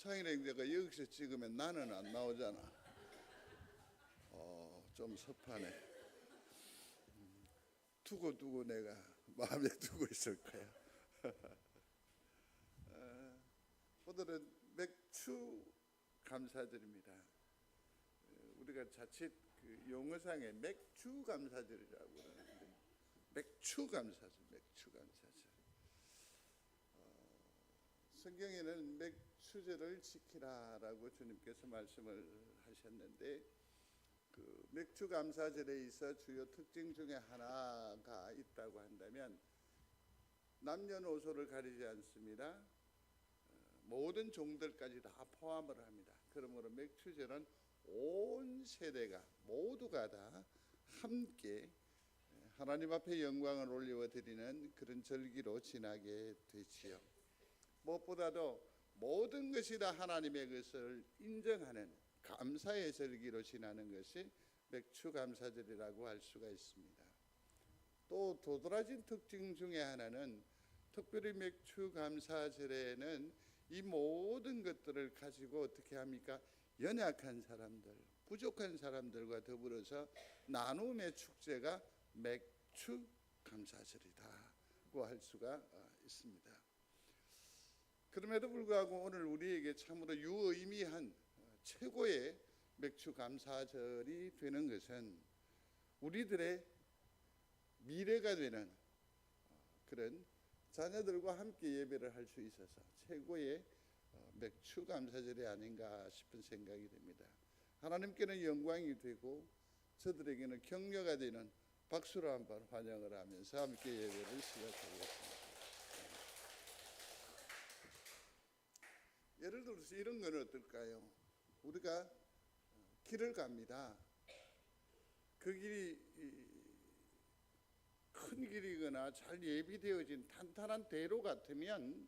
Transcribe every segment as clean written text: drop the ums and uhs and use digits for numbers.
창일이 내가 여기서 찍으면 나는 안 나오잖아. 좀 섭하네. 두고 내가 마음에 두고 있을 거야. 오늘은 맥추 감사절입니다. 우리가 자칫 그 용어상에 맥주 감사절이라고 그러는데 맥추 감사절. 성경에는 맥추절을 지키라라고 주님께서 말씀을 하셨는데, 그 맥추 감사절에 있어 주요 특징 중에 하나가 있다고 한다면 남녀노소를 가리지 않습니다. 모든 종들까지 다 포함을 합니다. 그러므로 맥추절은 온 세대가 모두가 다 함께 하나님 앞에 영광을 올려드리는 그런 절기로 지나게 되지요. 무엇보다도 모든 것이 다 하나님의 것을 인정하는 감사의 절기로 지나는 것이 맥추 감사절이라고 할 수가 있습니다. 또 도드라진 특징 중에 하나는 특별히 맥추 감사절에는 이 모든 것들을 가지고 어떻게 합니까? 연약한 사람들, 부족한 사람들과 더불어서 나눔의 축제가 맥추 감사절이다고 할 수가 있습니다. 그럼에도 불구하고 오늘 우리에게 참으로 유의미한 최고의 맥추 감사절이 되는 것은 우리들의 미래가 되는 그런 자녀들과 함께 예배를 할 수 있어서 최고의 맥추 감사절이 아닌가 싶은 생각이 됩니다. 하나님께는 영광이 되고 저들에게는 격려가 되는 박수로 한번 환영을 하면서 함께 예배를 시작하겠습니다. 예를 들어서 이런 건 어떨까요? 우리가 길을 갑니다. 그 길이 큰 길이거나 잘 예비되어진 탄탄한 대로 같으면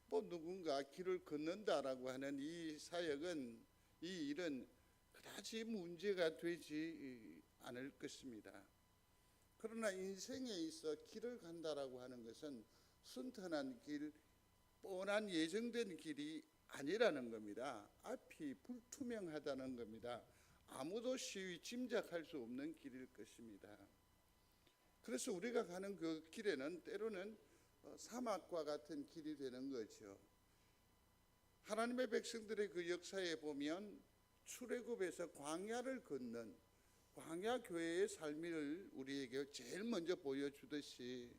또 누군가 길을 걷는다라고 하는 이 사역은, 이 일은 그다지 문제가 되지 않을 것입니다. 그러나 인생에 있어 길을 간다라고 하는 것은 순탄한 길, 뻔한 예정된 길이 아니라는 겁니다. 앞이 불투명하다는 겁니다. 아무도 쉬이 짐작할 수 없는 길일 것입니다. 그래서 우리가 가는 그 길에는 때로는 사막과 같은 길이 되는 거죠. 하나님의 백성들의 그 역사에 보면 출애굽에서 광야를 걷는 광야 교회의 삶을 우리에게 제일 먼저 보여주듯이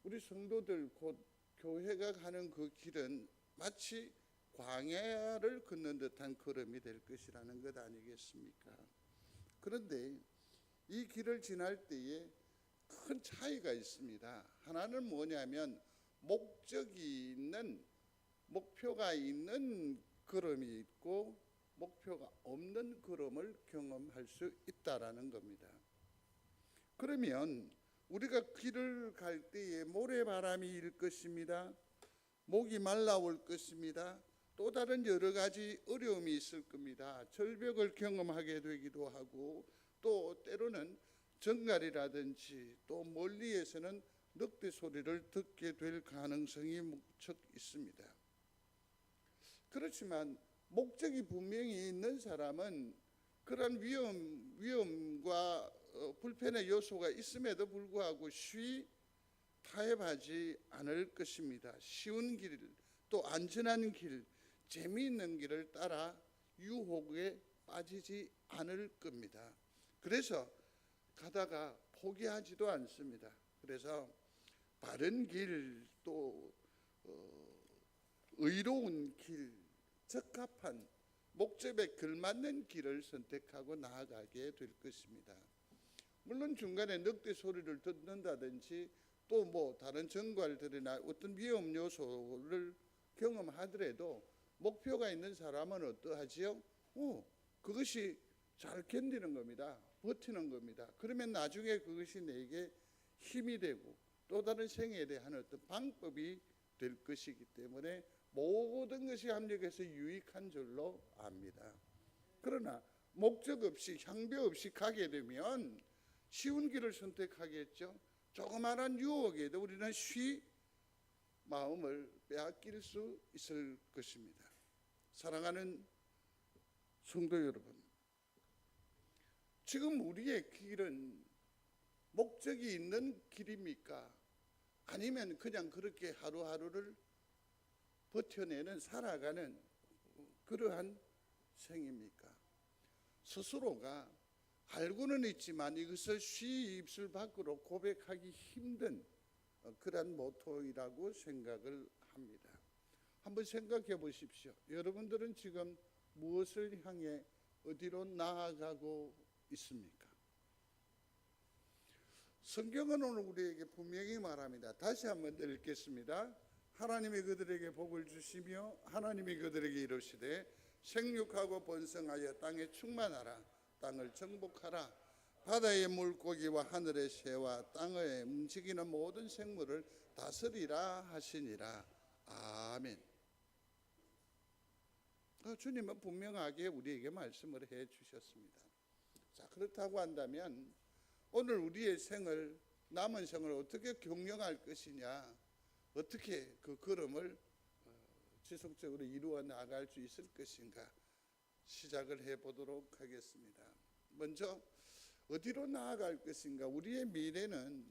우리 성도들 곧 교회가 가는 그 길은 마치 광야를 걷는 듯한 걸음이 될 것이라는 것 아니겠습니까? 그런데 이 길을 지날 때에 큰 차이가 있습니다. 하나는 뭐냐면 목적이 있는, 목표가 있는 걸음이 있고 목표가 없는 걸음을 경험할 수 있다라는 겁니다. 그러면 우리가 길을 갈 때에 모래바람이 일 것입니다. 목이 말라올 것입니다. 또 다른 여러 가지 어려움이 있을 겁니다. 절벽을 경험하게 되기도 하고 또 때로는 정갈이라든지 또 멀리에서는 늑대 소리를 듣게 될 가능성이 무척 있습니다. 그렇지만 목적이 분명히 있는 사람은 그런 위험과 불편의 요소가 있음에도 불구하고 쉬이 타협하지 않을 것입니다. 쉬운 길, 또 안전한 길, 재미있는 길을 따라 유혹에 빠지지 않을 겁니다. 그래서 가다가 포기하지도 않습니다. 그래서 바른 길, 또 의로운 길, 적합한 목적에 걸맞는 길을 선택하고 나아가게 될 것입니다. 물론 중간에 늑대 소리를 듣는다든지 또 뭐 다른 정갈들이나 어떤 위험 요소를 경험하더라도 목표가 있는 사람은 어떠하지요? 그것이 잘 견디는 겁니다. 버티는 겁니다. 그러면 나중에 그것이 내게 힘이 되고 또 다른 생애에 대한 어떤 방법이 될 것이기 때문에 모든 것이 합력해서 유익한 줄로 압니다. 그러나 목적 없이 향배 없이 가게 되면 쉬운 길을 선택하겠죠. 조그마한 유혹에도 우리는 쉬 마음을 빼앗길 수 있을 것입니다. 사랑하는 성도 여러분, 지금 우리의 길은 목적이 있는 길입니까? 아니면 그냥 그렇게 하루하루를 버텨내는 살아가는 그러한 생입니까? 스스로가 알고는 있지만 이것을 쉬 입술 밖으로 고백하기 힘든 그러한 모토이라고 생각을 합니다. 한번 생각해 보십시오. 여러분들은 지금 무엇을 향해 어디로 나아가고 있습니까? 성경은 오늘 우리에게 분명히 말합니다. 다시 한번 읽겠습니다. 하나님이 그들에게 복을 주시며 하나님이 그들에게 이르시되 생육하고 번성하여 땅에 충만하라. 땅을 정복하라. 바다의 물고기와 하늘의 새와 땅에 움직이는 모든 생물을 다스리라 하시니라. 아멘. 주님은 분명하게 우리에게 말씀을 해 주셨습니다. 자, 그렇다고 한다면 오늘 우리의 생을, 남은 생을 어떻게 경영할 것이냐, 어떻게 그 걸음을 지속적으로 이루어 나갈 수 있을 것인가 시작을 해보도록 하겠습니다. 먼저 어디로 나아갈 것인가, 우리의 미래는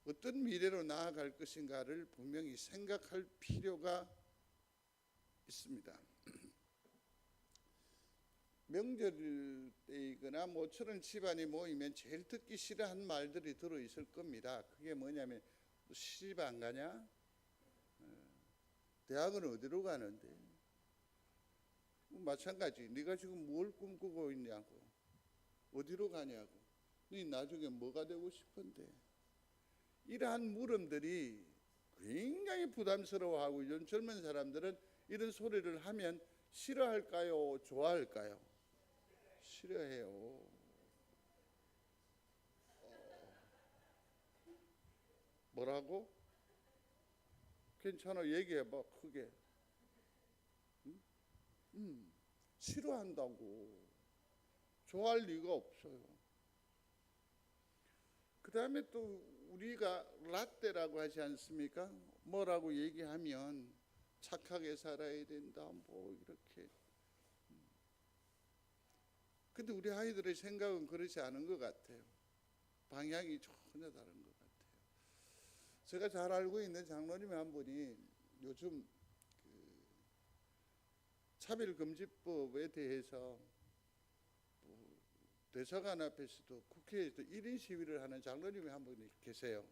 어떤 미래로 나아갈 것인가를 분명히 생각할 필요가 있습니다. 명절 때이거나 모처럼 집안이 모이면 제일 듣기 싫어하는 말들이 들어있을 겁니다. 그게 뭐냐면 시집 안 가냐? 대학은 어디로 가는데? 마찬가지. 네가 지금 뭘 꿈꾸고 있냐고, 어디로 가냐고, 네 나중에 뭐가 되고 싶은데? 이러한 물음들이 굉장히 부담스러워하고 요즘 젊은 사람들은 이런 소리를 하면 싫어할까요? 좋아할까요? 싫어해요. 뭐라고? 괜찮아, 얘기해봐 크게. 싫어한다고. 좋아할 리가 없어요. 그 다음에 또 우리가 라떼라고 하지 않습니까? 뭐라고 얘기하면 착하게 살아야 된다, 뭐 이렇게. 근데 우리 아이들의 생각은 그렇지 않은 것 같아요. 방향이 전혀 다른 것 같아요. 제가 잘 알고 있는 장로님 한 분이 요즘 차별금지법에 대해서 대사관 앞에서도 국회에서도 1인 시위를 하는 장로님이 한 분이 계세요.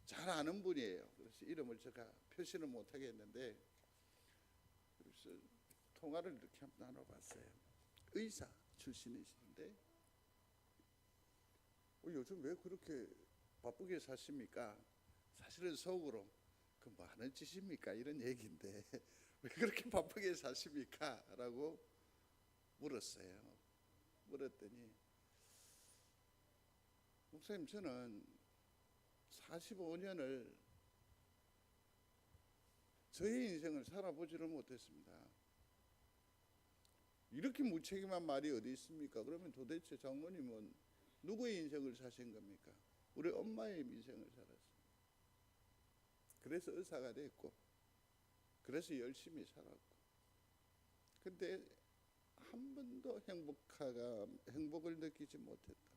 잘 아는 분이에요. 그래서 이름을 제가 표시는 못하겠는데, 그래서 통화를 이렇게 한번 나눠봤어요. 의사 출신이신데 요즘 왜 그렇게 바쁘게 사십니까? 사실은 속으로 그 뭐 하는 짓입니까? 이런 얘기인데 왜 그렇게 바쁘게 사십니까? 라고 물었어요. 물었더니, 목사님, 저는 45년을 저의 인생을 살아보지를 못했습니다. 이렇게 무책임한 말이 어디 있습니까? 그러면 도대체 장로님은 누구의 인생을 사신 겁니까? 우리 엄마의 인생을 살았습니다. 그래서 의사가 됐고, 그래서 열심히 살았고, 근데 한 번도 행복을 느끼지 못했다.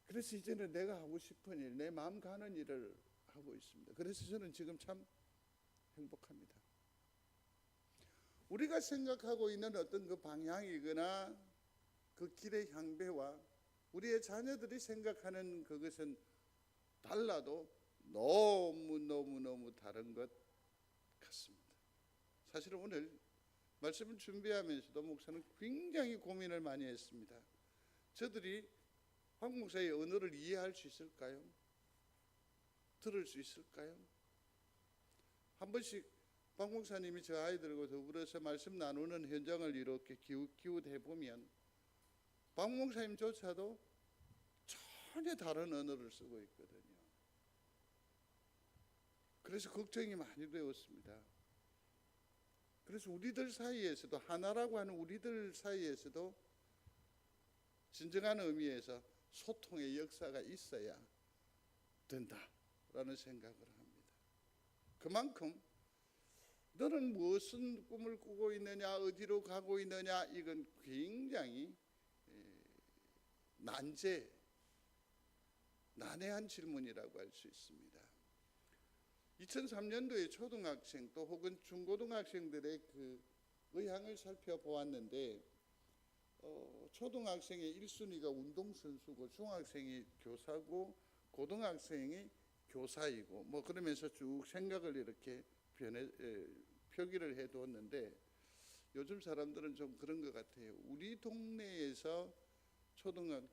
그래서 이제는 내가 하고 싶은 일, 내 마음 가는 일을 하고 있습니다. 그래서 저는 지금 참 행복합니다. 우리가 생각하고 있는 어떤 그 방향이거나 그 길의 향배와 우리의 자녀들이 생각하는 그것은 달라도 너무 다른 것 같습니다. 사실은 오늘 말씀을 준비하면서도 목사는 굉장히 고민을 많이 했습니다. 저들이 박 목사의 언어를 이해할 수 있을까요? 들을 수 있을까요? 한 번씩 박 목사님이 저 아이들과 더불어서 말씀 나누는 현장을 이렇게 기웃기웃해 보면 박 목사님조차도 전혀 다른 언어를 쓰고 있거든요. 그래서 걱정이 많이 되었습니다. 그래서 우리들 사이에서도, 하나라고 하는 우리들 사이에서도 진정한 의미에서 소통의 역사가 있어야 된다라는 생각을 합니다. 그만큼 너는 무슨 꿈을 꾸고 있느냐, 어디로 가고 있느냐, 이건 굉장히 난해한 질문이라고 할 수 있습니다. 2003년도에 초등학생 또 혹은 중고등학생들의 그 의향을 살펴보았는데 초등학생의 1순위가 운동선수고 중학생이 교사고 고등학생이 교사이고 뭐 그러면서 쭉 생각을 이렇게 표기를 해두었는데 요즘 사람들은 좀 그런 것 같아요. 우리 동네에서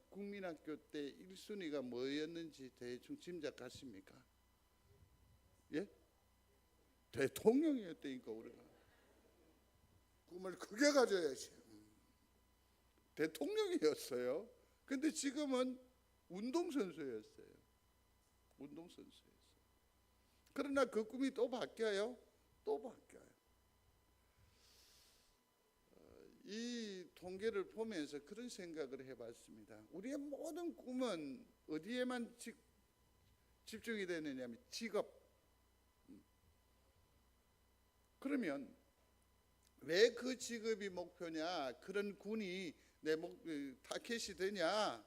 국민학교 때 1순위가 뭐였는지 대충 짐작하십니까? 예? 대통령이었다니까. 우리가 꿈을 크게 가져야지. 대통령이었어요. 근데 지금은 운동선수였어요. 그러나 그 꿈이 또 바뀌어요. 또 바뀌어요. 이 통계를 보면서 그런 생각을 해봤습니다. 우리의 모든 꿈은 어디에만 집중이 되느냐면 직업. 그러면 왜 그 직업이 목표냐? 그런 군이 내 타켓이 되냐?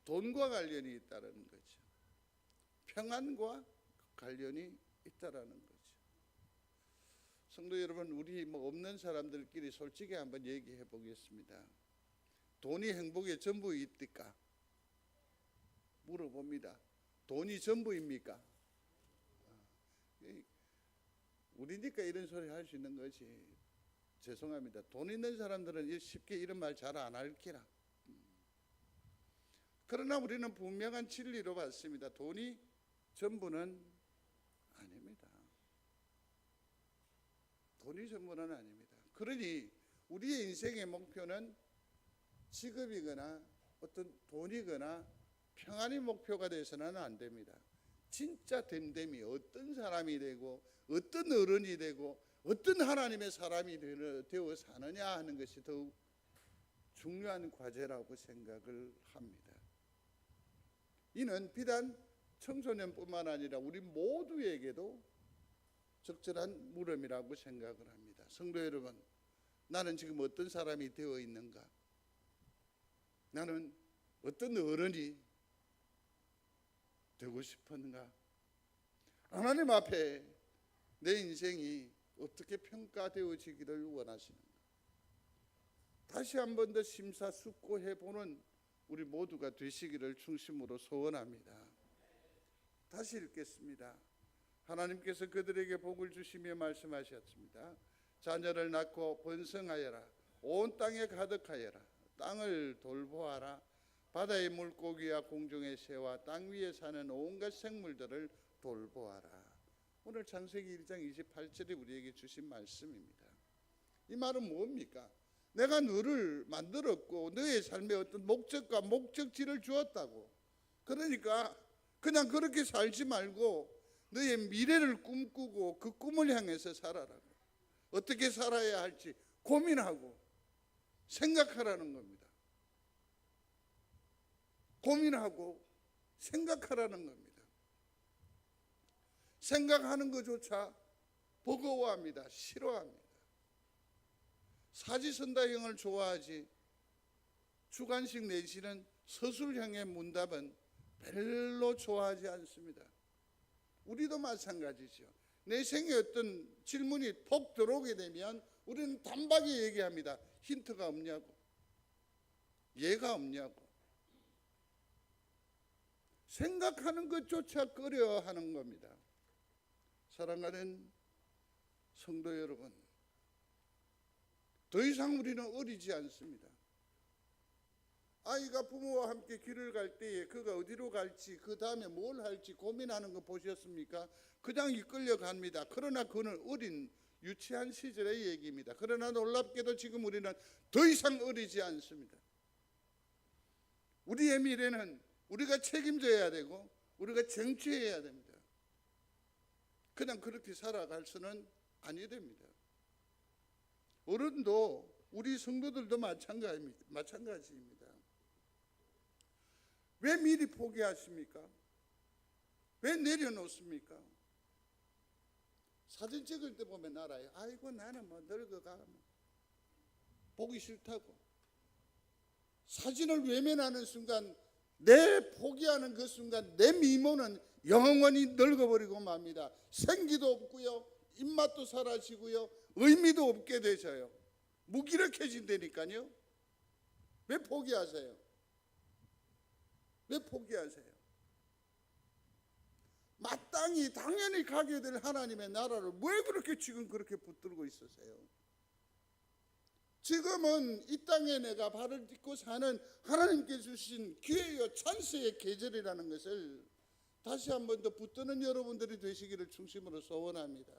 돈과 관련이 있다는 거죠. 평안과 관련이 있다라는 거죠. 성도 여러분, 우리 없는 사람들끼리 솔직히 한번 얘기해 보겠습니다. 돈이 행복의 전부입니까? 물어봅니다. 돈이 전부입니까? 우리니까 이런 소리 할 수 있는 것이 죄송합니다. 돈 있는 사람들은 쉽게 이런 말 잘 안 할기라. 그러나 우리는 분명한 진리로 봤습니다. 돈이 전부는 아닙니다. 돈이 전부는 아닙니다. 그러니 우리의 인생의 목표는 직업이거나 어떤 돈이거나 평안이 목표가 되어서는 안 됩니다. 진짜 됨됨이 어떤 사람이 되고 어떤 어른이 되고 어떤 하나님의 사람이 되어 사느냐 하는 것이 더욱 중요한 과제라고 생각을 합니다. 이는 비단 청소년뿐만 아니라 우리 모두에게도 적절한 물음이라고 생각을 합니다. 성도 여러분, 나는 지금 어떤 사람이 되어 있는가? 나는 어떤 어른이 되고 싶은가? 하나님 앞에 내 인생이 어떻게 평가되어지기를 원하시는가? 다시 한 번 더 심사숙고해보는 우리 모두가 되시기를 중심으로 소원합니다. 다시 읽겠습니다. 하나님께서 그들에게 복을 주시며 말씀하셨습니다. 자녀를 낳고 번성하여라. 온 땅에 가득하여라. 땅을 돌보아라. 바다의 물고기와 공중의 새와 땅 위에 사는 온갖 생물들을 돌보아라. 오늘 창세기 1장 28절에 우리에게 주신 말씀입니다. 이 말은 뭡니까? 내가 너를 만들었고 너의 삶에 어떤 목적과 목적지를 주었다고. 그러니까 그냥 그렇게 살지 말고 너의 미래를 꿈꾸고 그 꿈을 향해서 살아라고. 어떻게 살아야 할지 고민하고 생각하라는 겁니다. 고민하고 생각하라는 겁니다. 생각하는 것조차 버거워합니다. 싫어합니다. 사지선다형을 좋아하지 주관식 내지는 서술형의 문답은 별로 좋아하지 않습니다. 우리도 마찬가지죠. 내 생에 어떤 질문이 톡 들어오게 되면 우리는 단박에 얘기합니다. 힌트가 없냐고, 예가 없냐고. 생각하는 것조차 꺼려하는 겁니다. 사랑하는 성도 여러분, 더 이상 우리는 어리지 않습니다. 아이가 부모와 함께 길을 갈 때에 그가 어디로 갈지 그 다음에 뭘 할지 고민하는 거 보셨습니까? 그냥 이끌려 갑니다. 그러나 그는 어린 유치한 시절의 얘기입니다. 그러나 놀랍게도 지금 우리는 더 이상 어리지 않습니다. 우리의 미래는 우리가 책임져야 되고 우리가 쟁취해야 됩니다. 그냥 그렇게 살아갈 수는 아니 됩니다. 어른도 우리 성도들도 마찬가지입니다. 왜 미리 포기하십니까? 왜 내려놓습니까? 사진 찍을 때 보면 알아요. 아이고 나는 뭐 늙어가 뭐 보기 싫다고. 사진을 외면하는 순간, 내 포기하는 그 순간 내 미모는 영원히 늙어버리고 맙니다. 생기도 없고요, 입맛도 사라지고요, 의미도 없게 되져요. 무기력해진다니까요. 왜 포기하세요? 왜 포기하세요? 마땅히 당연히 가게 될 하나님의 나라를 왜 그렇게 지금 그렇게 붙들고 있으세요? 지금은 이 땅에 내가 발을 딛고 사는 하나님께 주신 기회요 찬스의 계절이라는 것을 다시 한 번 더 붙드는 여러분들이 되시기를 중심으로 소원합니다.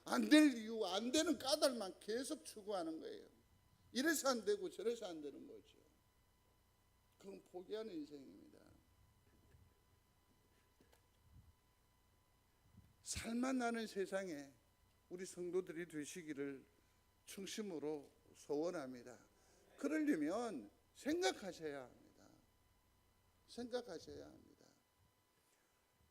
안 될 이유, 안 되는 까닭만 계속 추구하는 거예요. 이래서 안 되고 저래서 안 되는 거죠. 그건 포기하는 인생입니다. 살만 나는 세상에 우리 성도들이 되시기를 중심으로 소원합니다. 그러려면 생각하셔야 합니다. 생각하셔야 합니다.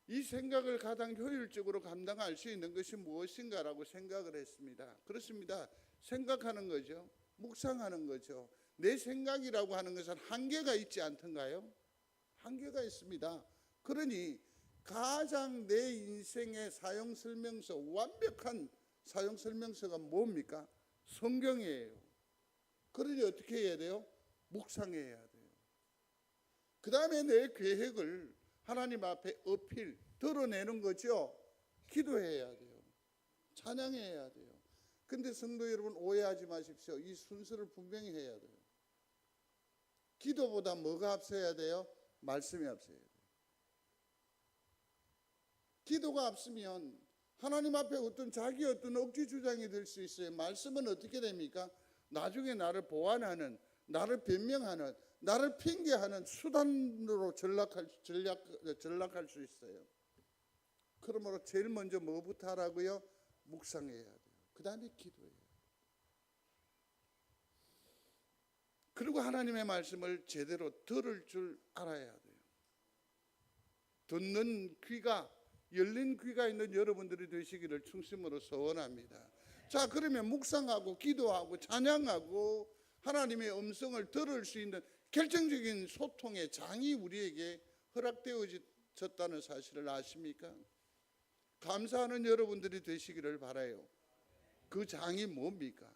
이 생각을 가장 효율적으로 감당할 수 있는 것이 무엇인가라고 생각을 했습니다. 그렇습니다. 생각하는 거죠. 묵상하는 거죠. 내 생각이라고 하는 것은 한계가 있지 않던가요? 한계가 있습니다. 그러니 가장 내 인생의 사용설명서, 완벽한 사용설명서가 뭡니까? 성경이에요. 그러니 어떻게 해야 돼요? 묵상해야 돼요. 그 다음에 내 계획을 하나님 앞에 어필, 드러내는 거죠. 기도해야 돼요. 찬양해야 돼요. 근데 성도 여러분, 오해하지 마십시오. 이 순서를 분명히 해야 돼요. 기도보다 뭐가 앞서야 돼요? 말씀이 앞서야 돼요. 기도가 앞서면 하나님 앞에 자기 어떤 억지 주장이 될 수 있어요. 말씀은 어떻게 됩니까? 나중에 나를 보완하는, 나를 변명하는, 나를 핑계하는 수단으로 전락할 수 있어요. 그러므로 제일 먼저 뭐부터 하라고요? 묵상해야 돼요. 그 다음에 기도해요. 그리고 하나님의 말씀을 제대로 들을 줄 알아야 돼요. 듣는 귀가, 열린 귀가 있는 여러분들이 되시기를 중심으로 소원합니다. 자, 그러면 묵상하고 기도하고 찬양하고 하나님의 음성을 들을 수 있는 결정적인 소통의 장이 우리에게 허락되어졌다는 사실을 아십니까? 감사하는 여러분들이 되시기를 바라요. 그 장이 뭡니까?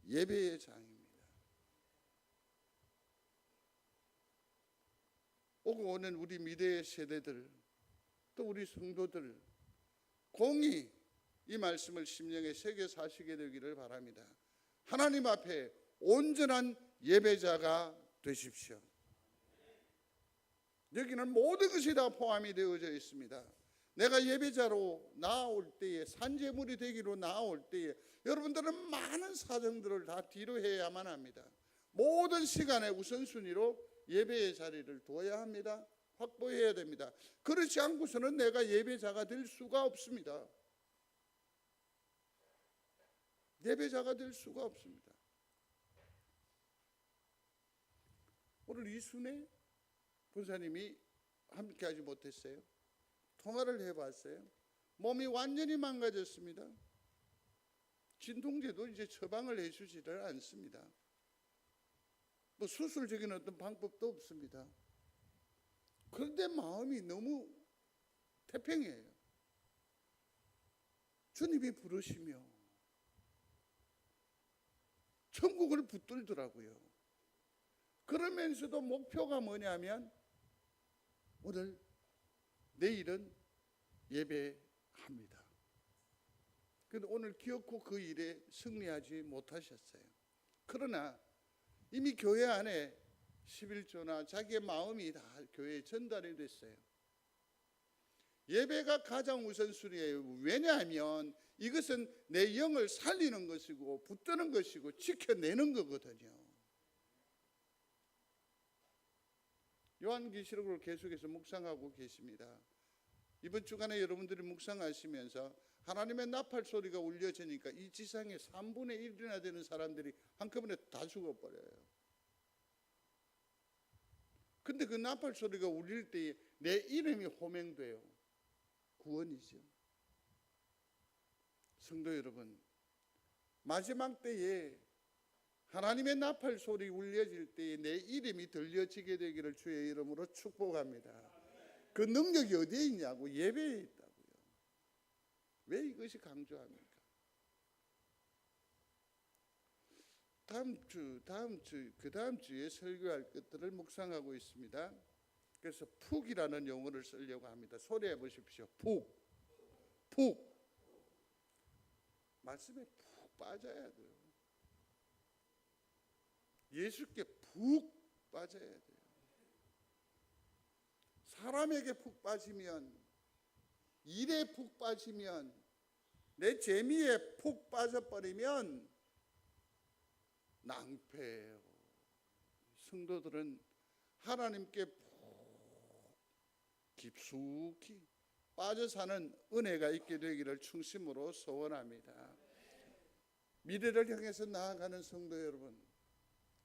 예배의 장입니다. 오고 오는 우리 미래의 세대들, 또 우리 성도들 공히 이 말씀을 심령에 새겨 사시게 되기를 바랍니다. 하나님 앞에 온전한 예배자가 되십시오. 여기는 모든 것이 다 포함이 되어져 있습니다. 내가 예배자로 나아올 때에, 산제물이 되기로 나아올 때에 여러분들은 많은 사정들을 다 뒤로 해야만 합니다. 모든 시간의 우선순위로 예배의 자리를 둬야 합니다. 확보해야 됩니다. 그렇지 않고서는 내가 예배자가 될 수가 없습니다. 예배자가 될 수가 없습니다. 오늘 이순애 본사님이 함께하지 못했어요. 통화를 해봤어요. 몸이 완전히 망가졌습니다. 진통제도 이제 처방을 해주지를 않습니다. 뭐 수술적인 어떤 방법도 없습니다. 그런데 마음이 너무 태평해요. 주님이 부르시며 천국을 붙들더라고요. 그러면서도 목표가 뭐냐면 오늘 내일은 예배합니다. 그런데 오늘 기어코 그 일에 승리하지 못하셨어요. 그러나 이미 교회 안에 11조나 자기의 마음이 다 교회에 전달이 됐어요. 예배가 가장 우선순위예요. 왜냐하면 이것은 내 영을 살리는 것이고 붙드는 것이고 지켜내는 거거든요. 요한계시록을 계속해서 묵상하고 계십니다. 이번 주간에 여러분들이 묵상하시면서 하나님의 나팔 소리가 울려지니까 이 지상에 3분의 1이나 되는 사람들이 한꺼번에 다 죽어버려요. 근데 그 나팔 소리가 울릴 때에 내 이름이 호명돼요. 구원이죠. 성도 여러분, 마지막 때에 하나님의 나팔 소리 울려질 때에 내 이름이 들려지게 되기를 주의 이름으로 축복합니다. 그 능력이 어디에 있냐고? 예배에 있다고요. 왜 이것이 강조합니까? 그 다음 주에 설교할 것들을 묵상하고 있습니다. 그래서 푹이라는 용어를 쓰려고 합니다. 소리해 보십시오. 푹. 말씀에 푹 빠져야 돼요. 예수께 푹 빠져야 돼요. 사람에게 푹 빠지면, 일에 푹 빠지면, 내 재미에 푹 빠져버리면 낭패예요. 성도들은 하나님께 푹 깊숙이 빠져 사는 은혜가 있게 되기를 충심으로 소원합니다. 미래를 향해서 나아가는 성도 여러분,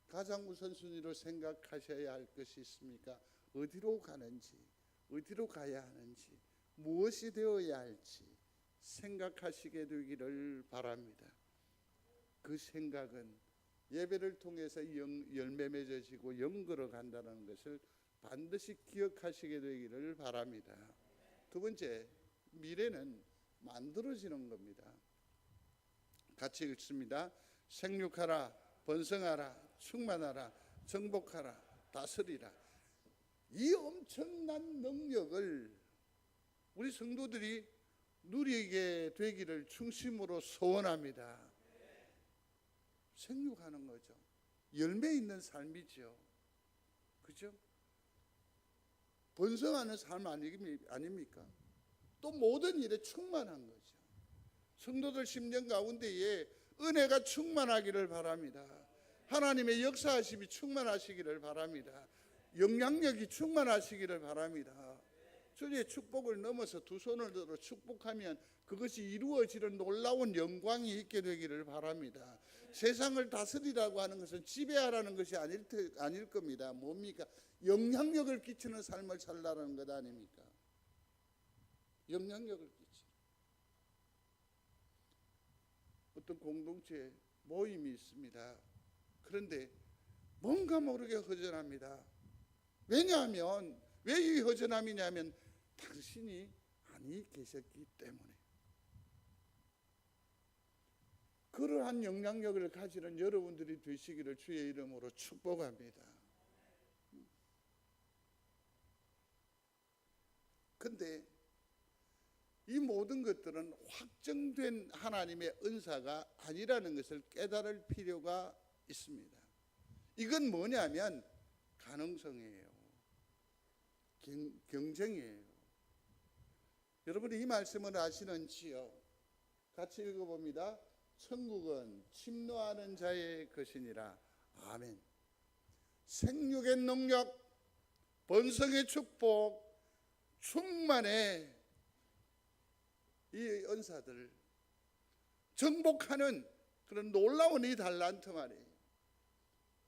가장 우선순위로 생각하셔야 할 것이 있습니까? 어디로 가는지, 어디로 가야 하는지, 무엇이 되어야 할지 생각하시게 되기를 바랍니다. 그 생각은 예배를 통해서 열매 맺어지고 영걸어 간다는 것을 반드시 기억하시게 되기를 바랍니다. 두 번째, 미래는 만들어지는 겁니다. 같이 읽습니다. 생육하라, 번성하라, 충만하라, 정복하라, 다스리라. 이 엄청난 능력을 우리 성도들이 누리게 되기를 중심으로 소원합니다. 생육하는 거죠. 열매 있는 삶이죠. 그죠? 번성하는 삶 아닙니까? 또 모든 일에 충만한 거죠. 성도들 심령 가운데에 은혜가 충만하기를 바랍니다. 하나님의 역사하심이 충만하시기를 바랍니다. 영향력이 충만하시기를 바랍니다. 주의 축복을 넘어서 두 손을 들어 축복하면 그것이 이루어지는 놀라운 영광이 있게 되기를 바랍니다. 세상을 다스리라고 하는 것은 지배하라는 것이 아닐 겁니다. 뭡니까? 영향력을 끼치는 삶을 살라는 것 아닙니까? 영향력을 끼치는. 어떤 공동체 모임이 있습니다. 그런데 뭔가 모르게 허전합니다. 왜냐하면 왜 이 허전함이냐면 당신이 아니 계셨기 때문에. 그러한 영향력을 가지는 여러분들이 되시기를 주의 이름으로 축복합니다. 근데 이 모든 것들은 확정된 하나님의 은사가 아니라는 것을 깨달을 필요가 있습니다. 이건 뭐냐면 가능성이에요. 경쟁이에요. 여러분이 이 말씀을 아시는지요? 같이 읽어봅니다. 천국은 침노하는 자의 것이니라. 아멘. 생육의 능력, 번성의 축복, 충만의 이 은사들, 정복하는 그런 놀라운 이 달란트 말이에요.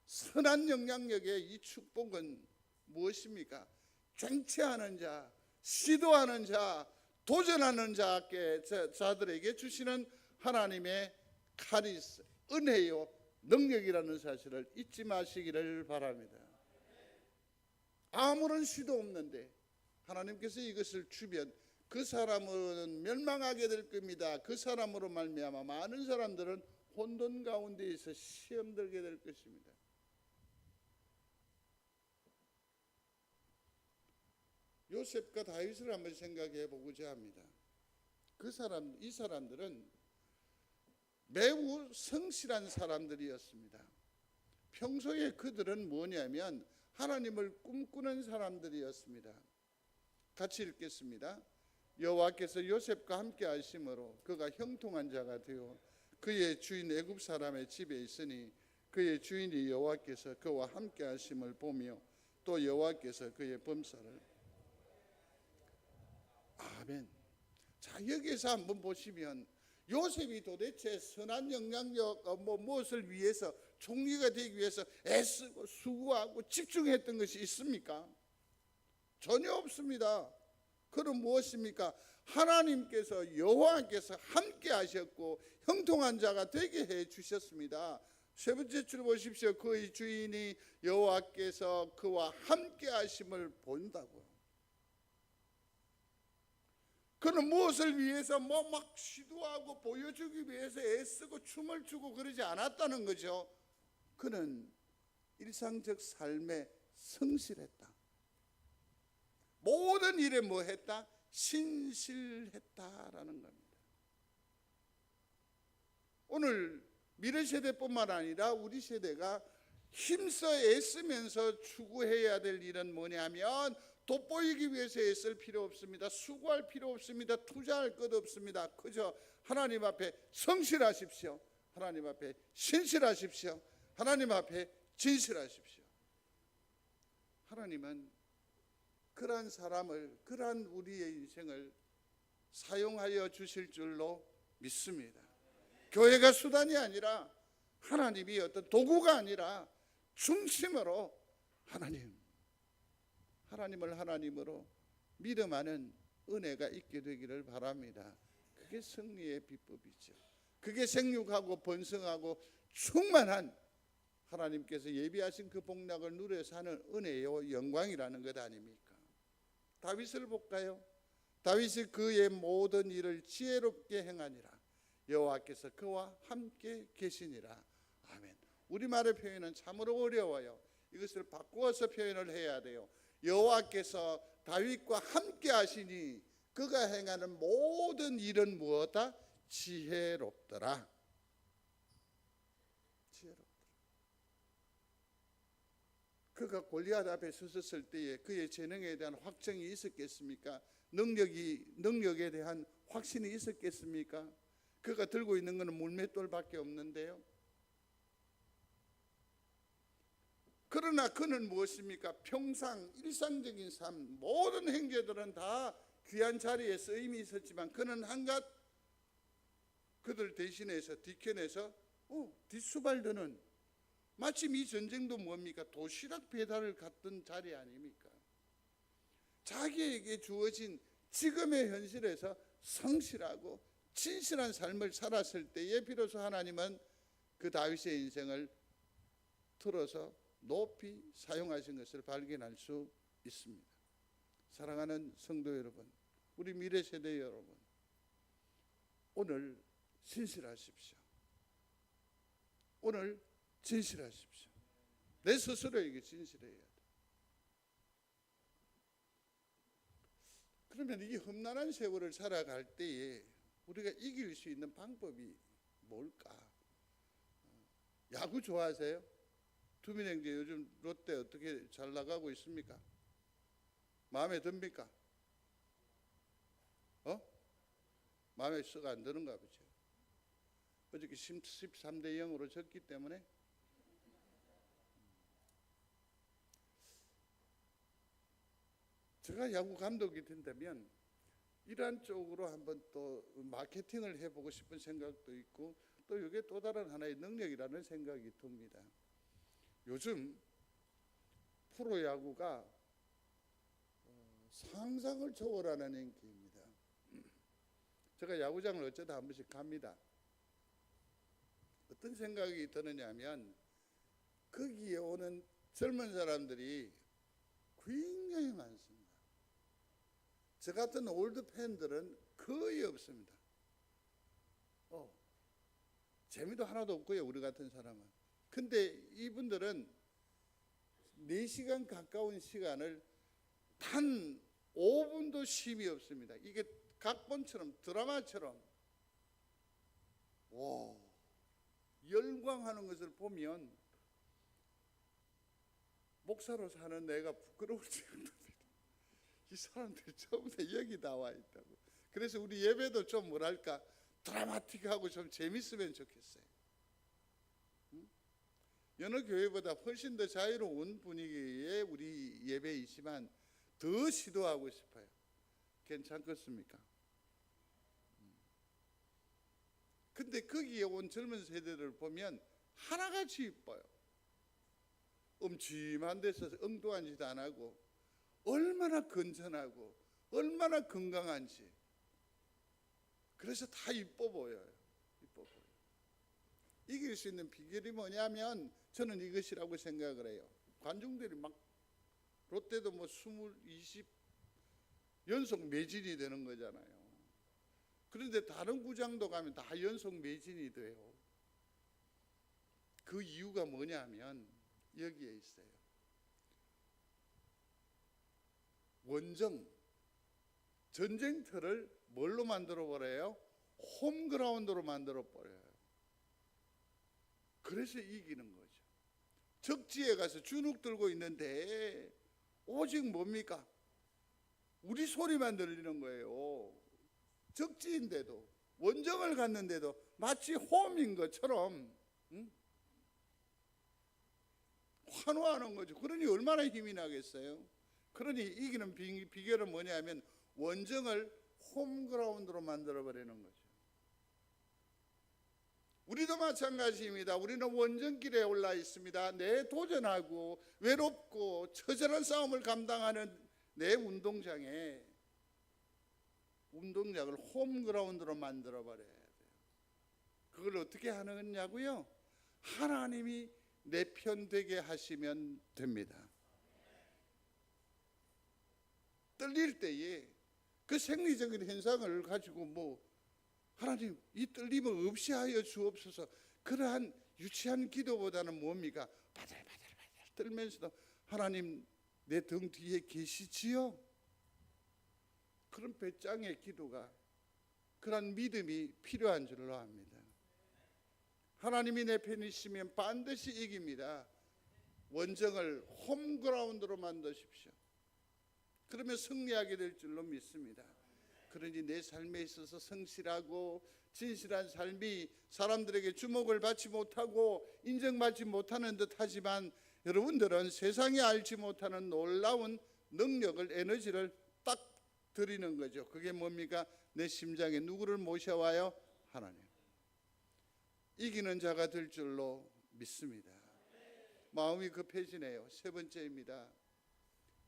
선한 영향력의 이 축복은 무엇입니까? 쟁취하는 자, 시도하는 자, 도전하는 자들에게 주시는 하나님의 카리스, 은혜요, 능력이라는 사실을 잊지 마시기를 바랍니다. 아무런 시도 없는데 하나님께서 이것을 주면 그 사람은 멸망하게 될 겁니다. 그 사람으로 말미암아 많은 사람들은 혼돈 가운데에서 시험 들게 될 것입니다. 요셉과 다윗을 한번 생각해 보고자 합니다. 이 사람들은 매우 성실한 사람들이었습니다. 평소에 그들은 뭐냐면 하나님을 꿈꾸는 사람들이었습니다. 같이 읽겠습니다. 여호와께서 요셉과 함께 하심으로 그가 형통한 자가 되어 그의 주인 애굽 사람의 집에 있으니 그의 주인이 여호와께서 그와 함께 하심을 보며 또 여호와께서 그의 범사를. 아멘. 자, 여기서 한번 보시면 요셉이 도대체 선한 영향력 무엇을 위해서, 총리가 되기 위해서 애쓰고 수고하고 집중했던 것이 있습니까? 전혀 없습니다. 그럼 무엇입니까? 하나님께서 여호와께서 함께 하셨고 형통한 자가 되게 해 주셨습니다. 세 번째 줄 보십시오. 그의 주인이 여호와께서 그와 함께 하심을 본다고요. 그는 무엇을 위해서 막 시도하고 보여주기 위해서 애쓰고 춤을 추고 그러지 않았다는 거죠. 그는 일상적 삶에 성실했다. 모든 일에 뭐 했다? 신실했다라는 겁니다. 오늘 미래 세대뿐만 아니라 우리 세대가 힘써 애쓰면서 추구해야 될 일은 뭐냐면 돋보이기 위해서 애쓸 필요 없습니다. 수고할 필요 없습니다. 투자할 것 없습니다. 그저 하나님 앞에 성실하십시오. 하나님 앞에 신실하십시오. 하나님 앞에 진실하십시오. 하나님은 그러한 사람을, 그러한 우리의 인생을 사용하여 주실 줄로 믿습니다. 교회가 수단이 아니라 하나님이 어떤 도구가 아니라 중심으로 하나님을 하나님으로 믿음하는 은혜가 있게 되기를 바랍니다. 그게 승리의 비법이죠. 그게 생육하고 번성하고 충만한 하나님께서 예비하신 그 복락을 누려 사는 은혜요 영광이라는 것 아닙니까? 다윗을 볼까요? 다윗이 그의 모든 일을 지혜롭게 행하니라. 여호와께서 그와 함께 계시니라. 아멘. 우리말의 표현은 참으로 어려워요. 이것을 바꾸어서 표현을 해야 돼요. 여호와께서 다윗과 함께 하시니 그가 행하는 모든 일은 무엇다? 지혜롭더라. 지혜롭더라. 그가 골리앗 앞에 섰을 때에 그의 재능에 대한 확정이 있었겠습니까? 능력에 대한 확신이 있었겠습니까? 그가 들고 있는 것은 물맷돌밖에 없는데요. 그러나 그는 무엇입니까? 평상 일상적인 삶, 모든 행제들은 다 귀한 자리에 쓰임이 있었지만 그는 한갓 그들 대신해서 뒤편에서 뒷수발드는, 마침 이 전쟁도 뭡니까? 도시락 배달을 갔던 자리 아닙니까? 자기에게 주어진 지금의 현실에서 성실하고 진실한 삶을 살았을 때에 비로소 하나님은 그 다윗의 인생을 틀어서 높이 사용하신 것을 발견할 수 있습니다. 사랑하는 성도 여러분, 우리 미래 세대 여러분, 오늘 진실하십시오. 오늘 진실하십시오. 내 스스로에게 진실해야 돼. 그러면 이 험난한 세월을 살아갈 때에 우리가 이길 수 있는 방법이 뭘까? 야구 좋아하세요? 투민 형제 요즘 롯데 어떻게 잘 나가고 있습니까? 마음에 듭니까? 마음에 썩 안 드는가 보죠. 어저께 13대 0으로 졌기 때문에 제가 야구 감독이 된다면 이러한 쪽으로 한번 또 마케팅을 해보고 싶은 생각도 있고, 또 이게 또 다른 하나의 능력이라는 생각이 듭니다. 요즘 프로야구가 상상을 초월하는 인기입니다. 제가 야구장을 어쩌다 한 번씩 갑니다. 어떤 생각이 드느냐 하면 거기에 오는 젊은 사람들이 굉장히 많습니다. 저 같은 올드 팬들은 거의 없습니다. 재미도 하나도 없고요, 우리 같은 사람은. 근데 이분들은 4시간 가까운 시간을 단 5분도 쉼이 없습니다. 이게 각본처럼, 드라마처럼 열광하는 것을 보면 목사로 사는 내가 부끄러울 정도입니다. 이 사람들이 전부 다 여기 나와 있다고. 그래서 우리 예배도 좀 뭐랄까 드라마틱하고 좀 재밌으면 좋겠어요. 여느 교회보다 훨씬 더 자유로운 분위기의 우리 예배이지만 더 시도하고 싶어요. 괜찮겠습니까? 근데 거기에 온 젊은 세대를 보면 하나같이 이뻐요. 음침한 데서 엉뚱한 짓 안 하고 얼마나 건전하고 얼마나 건강한지. 그래서 다 이뻐 보여요. 이뻐 보여요. 이길 수 있는 비결이 뭐냐면 저는 이것이라고 생각을 해요. 관중들이 막 롯데도 뭐 20 연속 매진이 되는 거잖아요. 그런데 다른 구장도 가면 다 연속 매진이 돼요. 그 이유가 뭐냐면 여기에 있어요. 원정, 전쟁터를 뭘로 만들어 버려요? 홈그라운드로 만들어 버려요. 그래서 이기는 거죠. 적지에 가서 주눅 들고 있는데 오직 뭡니까? 우리 소리만 들리는 거예요. 적지인데도, 원정을 갔는데도 마치 홈인 것처럼 환호하는 거죠. 그러니 얼마나 힘이 나겠어요? 그러니 이기는 비결은 뭐냐면 원정을 홈그라운드로 만들어버리는 거죠. 우리도 마찬가지입니다. 우리는 원정길에 올라 있습니다. 내 도전하고 외롭고 처절한 싸움을 감당하는 내 운동장을 홈그라운드로 만들어버려야 돼요. 그걸 어떻게 하느냐고요? 하나님이 내 편 되게 하시면 됩니다. 떨릴 때에 그 생리적인 현상을 가지고 하나님 이 떨림을 없이 하여 주옵소서, 그러한 유치한 기도보다는 뭡니까? 바들바들 떨면서도 하나님 내 등 뒤에 계시지요? 그런 배짱의 기도가, 그런 믿음이 필요한 줄로 압니다. 하나님이 내 편이시면 반드시 이깁니다. 원정을 홈그라운드로 만드십시오. 그러면 승리하게 될 줄로 믿습니다. 그러니 내 삶에 있어서 성실하고 진실한 삶이 사람들에게 주목을 받지 못하고 인정받지 못하는 듯 하지만 여러분들은 세상이 알지 못하는 놀라운 능력을, 에너지를 딱 드리는 거죠. 그게 뭡니까? 내 심장에 누구를 모셔와요? 하나님. 이기는 자가 될 줄로 믿습니다. 마음이 급해지네요. 세 번째입니다.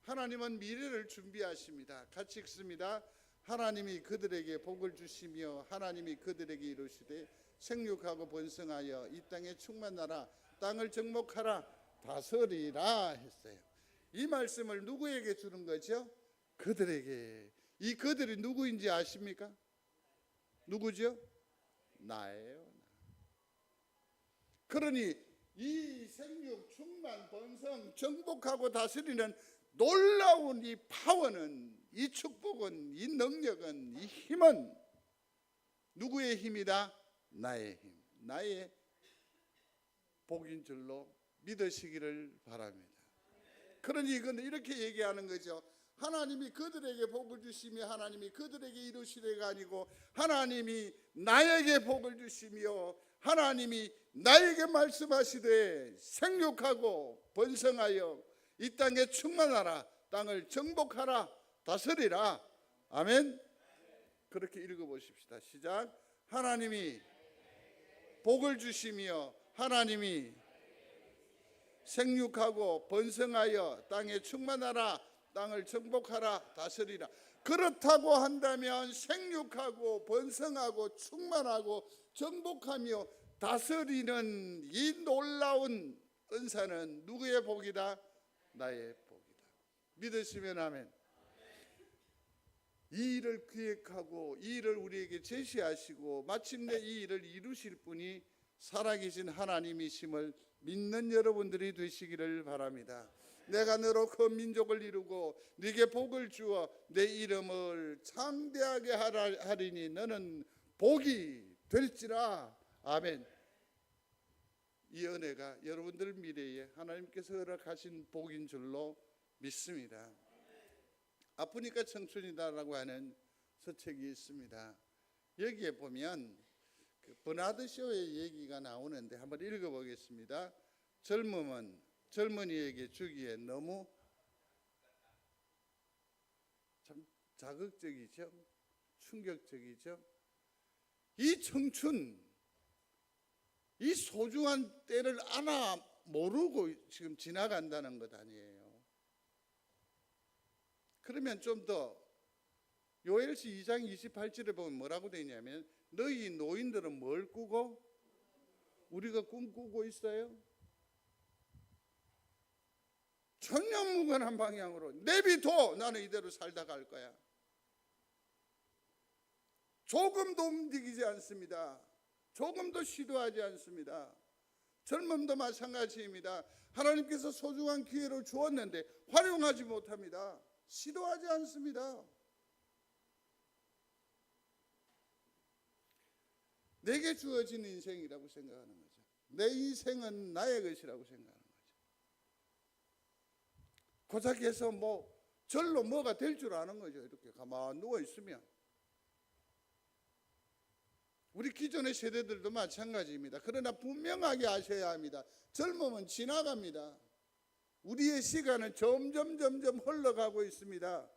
하나님은 미래를 준비하십니다. 같이 읽습니다. 하나님이 그들에게 복을 주시며 하나님이 그들에게 이루시되 생육하고 번성하여 이 땅에 충만하라, 땅을 정복하라, 다스리라 했어요. 이 말씀을 누구에게 주는 거죠? 그들에게. 이 그들이 누구인지 아십니까? 누구죠? 나예요. 그러니 이 생육, 충만, 번성, 정복하고 다스리는 놀라운 이 파워는, 이 축복은, 이 능력은, 이 힘은 누구의 힘이다? 나의 힘, 나의 복인 줄로 믿으시기를 바랍니다. 그러니 이건 이렇게 얘기하는 거죠. 하나님이 그들에게 복을 주시며 하나님이 그들에게 이루시리가 아니고 하나님이 나에게 복을 주시며 하나님이 나에게 말씀하시되 생육하고 번성하여 이 땅에 충만하라, 땅을 정복하라, 다스리라. 아멘. 그렇게 읽어보십시다. 시작. 하나님이 복을 주시며 하나님이 생육하고 번성하여 땅에 충만하라, 땅을 정복하라, 다스리라. 그렇다고 한다면 생육하고 번성하고 충만하고 정복하며 다스리는 이 놀라운 은사는 누구의 복이다? 나의 복이다. 믿으시면 아멘. 이 일을 기획하고 이 일을 우리에게 제시하시고 마침내 이 일을 이루실 분이 살아계신 하나님이심을 믿는 여러분들이 되시기를 바랍니다. 내가 너로 그 민족을 이루고 네게 복을 주어 내 이름을 창대하게 하리니 너는 복이 될지라. 아멘. 이 은혜가 여러분들 미래에 하나님께서 허락하신 복인 줄로 믿습니다. 아프니까 청춘이다라고 하는 서책이 있습니다. 여기에 보면 그 버나드 쇼의 얘기가 나오는데 한번 읽어보겠습니다. 젊음은 젊은이에게 주기에 너무 참 자극적이죠. 충격적이죠. 이 청춘, 이 소중한 때를 아나 모르고 지금 지나간다는 것 아니에요. 그러면 좀 더 요엘서 2장 28절에 보면 뭐라고 되냐면 너희 노인들은 뭘 꾸고 우리가 꿈꾸고 있어요? 전면무관한 방향으로 내비둬. 나는 이대로 살다 갈 거야. 조금도 움직이지 않습니다. 조금도 시도하지 않습니다. 젊음도 마찬가지입니다. 하나님께서 소중한 기회를 주었는데 활용하지 못합니다. 시도하지 않습니다. 내게 주어진 인생이라고 생각하는 거죠. 내 인생은 나의 것이라고 생각하는 거죠. 고작해서 절로 뭐가 될 줄 아는 거죠. 이렇게 가만히 누워 있으면. 우리 기존의 세대들도 마찬가지입니다. 그러나 분명하게 아셔야 합니다. 젊음은 지나갑니다. 우리의 시간은 점점 흘러가고 있습니다.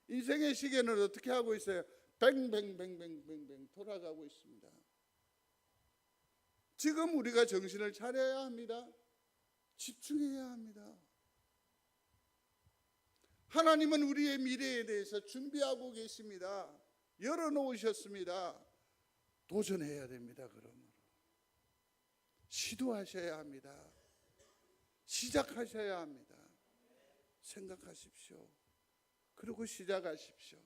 인생의 시계는 어떻게 하고 있어요? 뱅뱅뱅뱅뱅뱅 돌아가고 있습니다. 지금 우리가 정신을 차려야 합니다. 집중해야 합니다. 하나님은 우리의 미래에 대해서 준비하고 계십니다. 열어놓으셨습니다. 도전해야 됩니다. 그러므로 시도하셔야 합니다. 시작하셔야 합니다. 생각하십시오. 그리고 시작하십시오.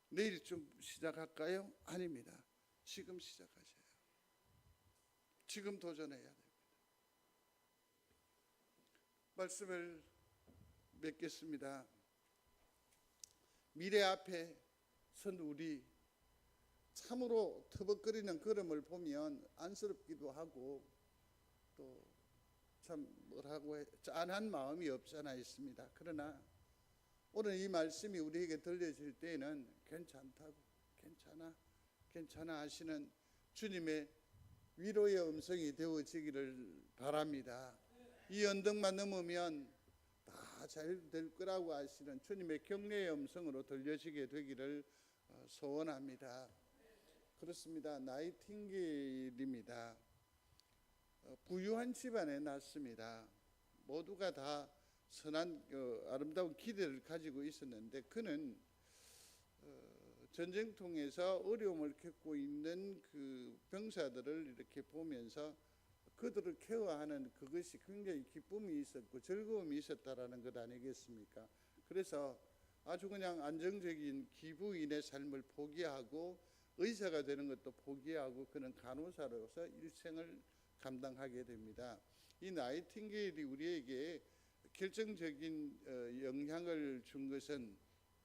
내일쯤 시작할까요? 아닙니다. 지금 시작하셔야 해요. 지금 도전해야 됩니다. 말씀을 맺겠습니다. 미래 앞에 선 우리 참으로 터벅거리는 걸음을 보면 안쓰럽기도 하고 또 참 짠한 마음이 없잖아 있습니다. 그러나 오늘 이 말씀이 우리에게 들려질 때에는 괜찮다고 괜찮아 하시는 주님의 위로의 음성이 되어지기를 바랍니다. 이 언덕만 넘으면 다 잘 될 거라고 하시는 주님의 격려의 음성으로 들려지게 되기를 소원합니다. 그렇습니다. 나이팅게일입니다. 부유한 집안에 났습니다. 모두가 다 선한 아름다운 기대를 가지고 있었는데 그는 전쟁통에서 어려움을 겪고 있는 그 병사들을 이렇게 보면서 그들을 케어하는 그것이 굉장히 기쁨이 있었고 즐거움이 있었다라는 것 아니겠습니까? 그래서 아주 그냥 안정적인 기부인의 삶을 포기하고 의사가 되는 것도 포기하고 그는 간호사로서 일생을 감당하게 됩니다. 이 나이팅게일이 우리에게 결정적인 영향을 준 것은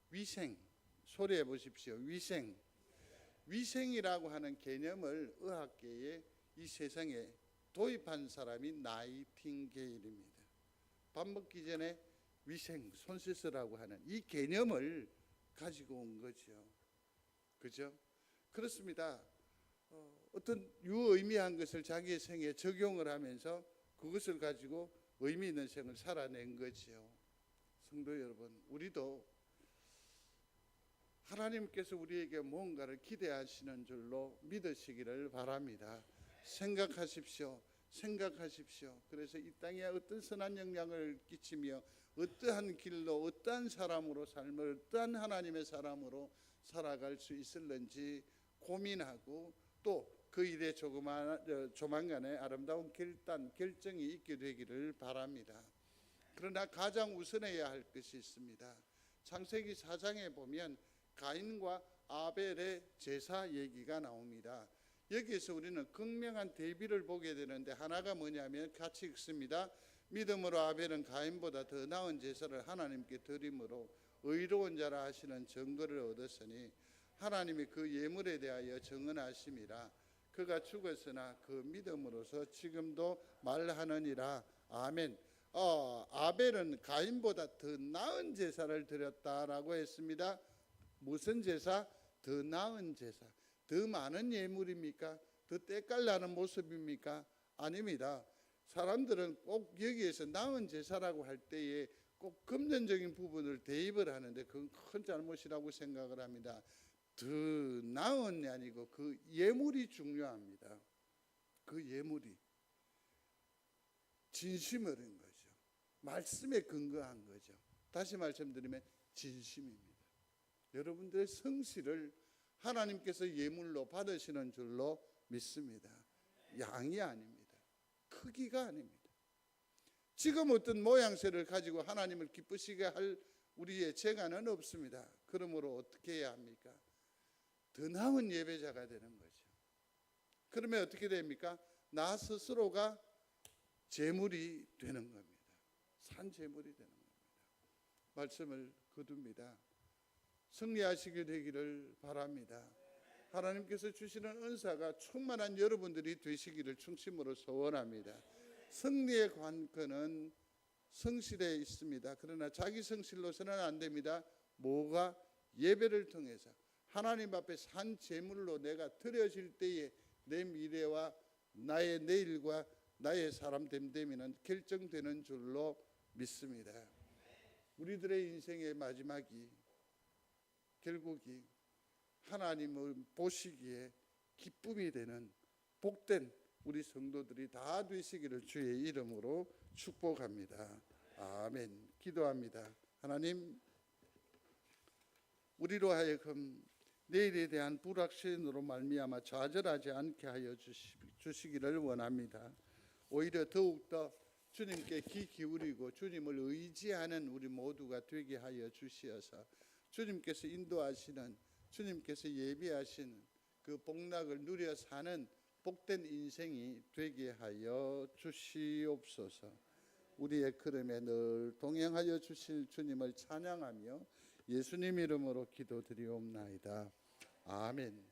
위생, 소리해 보십시오. 위생이라고 하는 개념을 의학계에 이 세상에 도입한 사람이 나이팅게일입니다. 밥 먹기 전에 위생, 손 씻으라고 하는 이 개념을 가지고 온 거죠. 그죠? 그렇습니다. 어떤 유의미한 것을 자기의 생에 적용을 하면서 그것을 가지고 의미 있는 생을 살아낸 거지요. 성도 여러분, 우리도 하나님께서 우리에게 뭔가를 기대하시는 줄로 믿으시기를 바랍니다. 생각하십시오. 그래서 이 땅에 어떤 선한 영향을 끼치며 어떠한 길로 어떠한 사람으로 삶을 어떠한 하나님의 사람으로 살아갈 수 있을는지 고민하고 또 그 일에 조만간에 아름다운 결정이 있게 되기를 바랍니다. 그러나 가장 우선해야 할 것이 있습니다. 창세기 4장에 보면 가인과 아벨의 제사 얘기가 나옵니다. 여기에서 우리는 극명한 대비를 보게 되는데 하나가 뭐냐면 같이 읽습니다. 믿음으로 아벨은 가인보다 더 나은 제사를 하나님께 드림으로 의로운 자라 하시는 증거를 얻었으니 하나님이 그 예물에 대하여 정언하심이라. 그가 죽었으나 그 믿음으로서 지금도 말하느니라. 아멘. 아벨은 가인보다 더 나은 제사를 드렸다라고 했습니다. 무슨 제사? 더 나은 제사. 더 많은 예물입니까? 더 때깔나는 모습입니까? 아닙니다. 사람들은 꼭 여기에서 나은 제사라고 할 때에 꼭 금전적인 부분을 대입을 하는데 그건 큰 잘못이라고 생각을 합니다. 더 나은이 아니고 그 예물이 중요합니다. 그 예물이 진심어린 거죠. 말씀에 근거한 거죠. 다시 말씀드리면 진심입니다. 여러분들의 성실을 하나님께서 예물로 받으시는 줄로 믿습니다. 양이 아닙니다. 크기가 아닙니다. 지금 어떤 모양새를 가지고 하나님을 기쁘시게 할 우리의 재간은 없습니다. 그러므로 어떻게 해야 합니까? 더 나은 예배자가 되는 거죠. 그러면 어떻게 됩니까? 나 스스로가 제물이 되는 겁니다. 산 제물이 되는 겁니다. 말씀을 거둡니다. 승리하시게 되기를 바랍니다. 하나님께서 주시는 은사가 충만한 여러분들이 되시기를 중심으로 소원합니다. 승리의 관건은 성실에 있습니다. 그러나 자기 성실로서는 안 됩니다. 뭐가? 예배를 통해서 하나님 앞에 산 제물로 내가 드려질 때에 내 미래와 나의 내일과 나의 사람 됨됨이는 결정되는 줄로 믿습니다. 우리들의 인생의 마지막이 결국이 하나님을 보시기에 기쁨이 되는 복된 우리 성도들이 다 되시기를 주의 이름으로 축복합니다. 아멘. 기도합니다. 하나님, 우리로 하여금 내일에 대한 불확신으로 말미암아 좌절하지 않게 하여 주시기를 원합니다. 오히려 더욱더 주님께 귀 기울이고 주님을 의지하는 우리 모두가 되게 하여 주시어서 주님께서 인도하시는, 주님께서 예비하시는 그 복락을 누려 사는 복된 인생이 되게 하여 주시옵소서. 우리의 걸음에 늘 동행하여 주실 주님을 찬양하며 예수님 이름으로 기도드리옵나이다. 아멘.